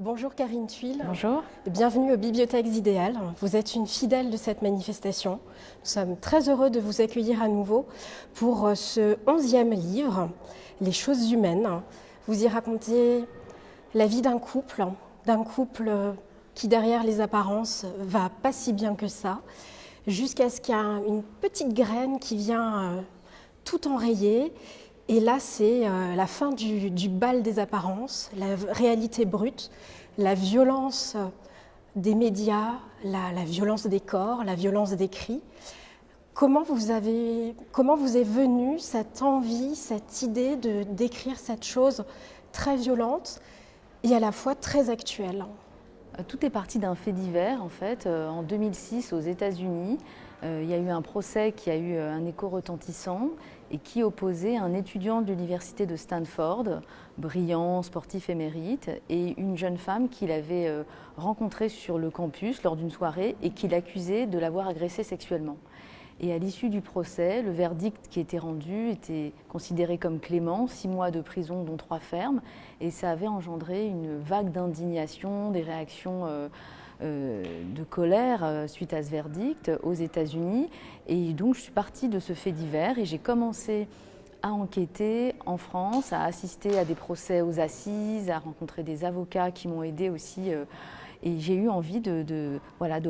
Bonjour Karine Thuil. Bonjour. Bienvenue aux Bibliothèques Idéales. Vous êtes une fidèle de cette manifestation. Nous sommes très heureux de vous accueillir à nouveau pour ce 11e livre, Les choses humaines. Vous y racontez la vie d'un couple qui derrière les apparences va pas si bien que ça, jusqu'à ce qu'il y ait une petite graine qui vient tout enrayer. Et là, c'est la fin du bal des apparences, la réalité brute, la violence des médias, la violence des corps, la violence des cris. Comment vous est venue cette envie, cette idée de d'écrire cette chose très violente et à la fois très actuelle ? Tout est parti d'un fait divers, en fait. En 2006, aux États-Unis, il y a eu un procès qui a eu un écho retentissant et qui opposait un étudiant de l'université de Stanford, brillant, sportif émérite, et une jeune femme qu'il avait rencontrée sur le campus lors d'une soirée et qui l'accusait de l'avoir agressée sexuellement. Et à l'issue du procès, le verdict qui était rendu était considéré comme clément, 6 mois de prison dont 3 fermes, et ça avait engendré une vague d'indignation, des réactions de colère suite à ce verdict aux États-Unis. Et donc je suis partie de ce fait divers et j'ai commencé à enquêter en France, à assister à des procès aux assises, à rencontrer des avocats qui m'ont aidée aussi. Et j'ai eu envie de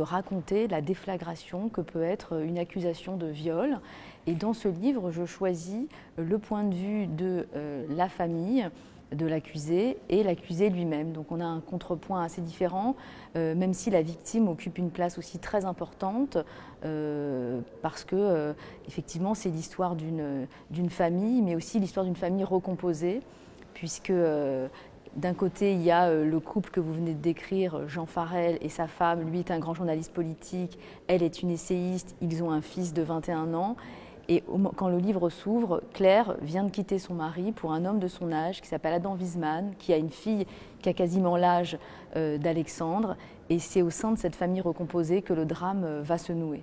raconter la déflagration que peut être une accusation de viol. Et dans ce livre, je choisis le point de vue de la famille, de l'accusé et l'accusé lui-même. Donc on a un contrepoint assez différent, même si la victime occupe une place aussi très importante, parce que effectivement c'est l'histoire d'une famille, mais aussi l'histoire d'une famille recomposée, puisque d'un côté, il y a le couple que vous venez de décrire, Jean Farel et sa femme. Lui est un grand journaliste politique, elle est une essayiste, ils ont un fils de 21 ans. Et quand le livre s'ouvre, Claire vient de quitter son mari pour un homme de son âge qui s'appelle Adam Wiesmann, qui a une fille qui a quasiment l'âge d'Alexandre. Et c'est au sein de cette famille recomposée que le drame va se nouer.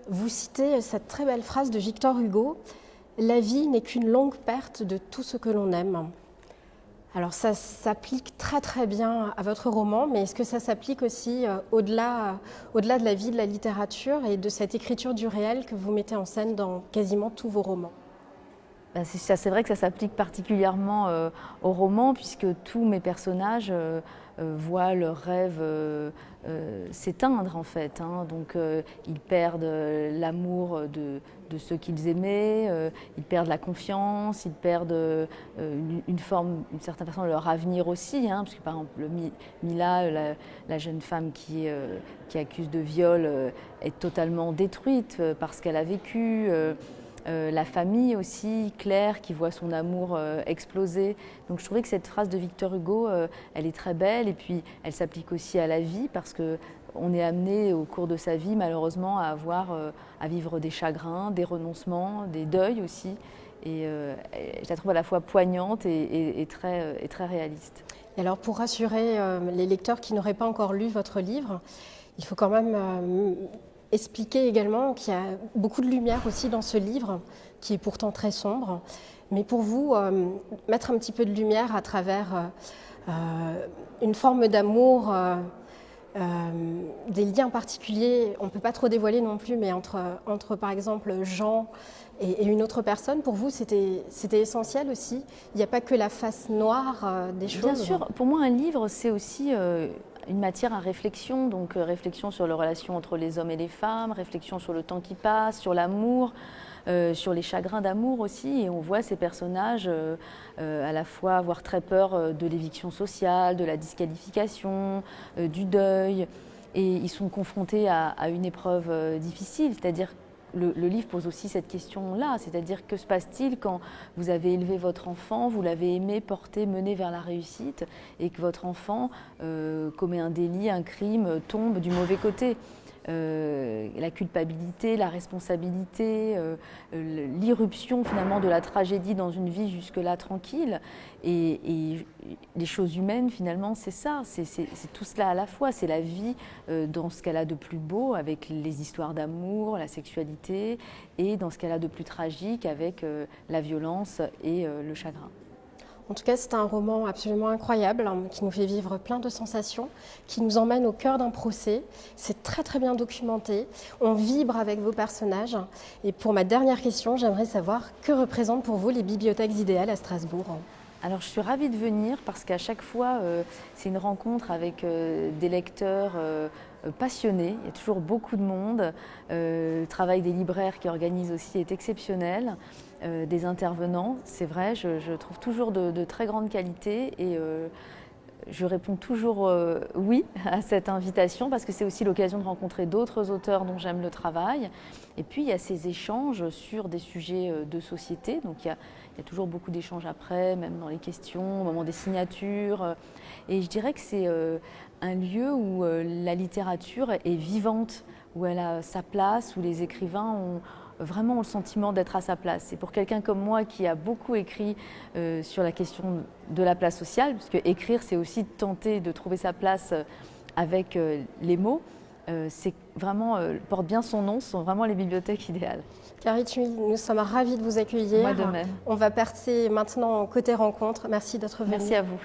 Vous citez cette très belle phrase de Victor Hugo, « La vie n'est qu'une longue perte de tout ce que l'on aime ». Alors ça s'applique très très bien à votre roman, mais est-ce que ça s'applique aussi au-delà de la vie, de la littérature et de cette écriture du réel que vous mettez en scène dans quasiment tous vos romans ? C'est vrai que ça s'applique particulièrement au roman, puisque tous mes personnages voient leurs rêves s'éteindre en fait. Donc ils perdent l'amour de ceux qu'ils aimaient, ils perdent la confiance, ils perdent une certaine façon leur avenir aussi, puisque par exemple Mila, la jeune femme qui accuse de viol, est totalement détruite par ce qu'elle a vécu. La famille aussi, Claire qui voit son amour exploser. Donc je trouvais que cette phrase de Victor Hugo, elle est très belle et puis elle s'applique aussi à la vie parce qu'on est amené au cours de sa vie malheureusement à vivre des chagrins, des renoncements, des deuils aussi. Et je la trouve à la fois poignante et très réaliste. Et alors pour rassurer les lecteurs qui n'auraient pas encore lu votre livre, il faut quand même expliquer également qu'il y a beaucoup de lumière aussi dans ce livre, qui est pourtant très sombre. Mais pour vous, mettre un petit peu de lumière à travers une forme d'amour, des liens particuliers, on ne peut pas trop dévoiler non plus, mais entre par exemple Jean et une autre personne, pour vous c'était essentiel aussi. Il n'y a pas que la face noire des choses. Bien sûr, pour moi un livre c'est aussi une matière à réflexion, donc réflexion sur les relations entre les hommes et les femmes, réflexion sur le temps qui passe, sur l'amour, sur les chagrins d'amour aussi. Et on voit ces personnages à la fois avoir très peur de l'éviction sociale, de la disqualification, du deuil. Et ils sont confrontés à une épreuve difficile, c'est-à-dire le livre pose aussi cette question-là, c'est-à-dire que se passe-t-il quand vous avez élevé votre enfant, vous l'avez aimé, porté, mené vers la réussite et que votre enfant commet un délit, un crime, tombe du mauvais côté. La culpabilité, la responsabilité, l'irruption finalement de la tragédie dans une vie jusque-là tranquille. Et les choses humaines finalement c'est ça, c'est tout cela à la fois, c'est la vie dans ce qu'elle a de plus beau avec les histoires d'amour, la sexualité et dans ce qu'elle a de plus tragique avec la violence et le chagrin. En tout cas, c'est un roman absolument incroyable, qui nous fait vivre plein de sensations, qui nous emmène au cœur d'un procès. C'est très très bien documenté. On vibre avec vos personnages. Et pour ma dernière question, j'aimerais savoir que représentent pour vous les bibliothèques idéales à Strasbourg? Alors je suis ravie de venir parce qu'à chaque fois, c'est une rencontre avec des lecteurs passionnés. Il y a toujours beaucoup de monde. Le travail des libraires qui organisent aussi est exceptionnel. Des intervenants, c'est vrai, je trouve toujours de très grande qualité et je réponds toujours oui à cette invitation parce que c'est aussi l'occasion de rencontrer d'autres auteurs dont j'aime le travail. Et puis il y a ces échanges sur des sujets de société. Donc il y a toujours beaucoup d'échanges après, même dans les questions, au moment des signatures. Et je dirais que c'est un lieu où la littérature est vivante, où elle a sa place, où les écrivains ont vraiment le sentiment d'être à sa place. Et pour quelqu'un comme moi qui a beaucoup écrit sur la question de la place sociale, puisque écrire c'est aussi tenter de trouver sa place avec les mots, c'est vraiment, porte bien son nom, ce sont vraiment les bibliothèques idéales. Carrie Thuy, nous sommes ravis de vous accueillir. Moi de même. On va passer maintenant au côté rencontre. Merci d'être venue. Merci à vous.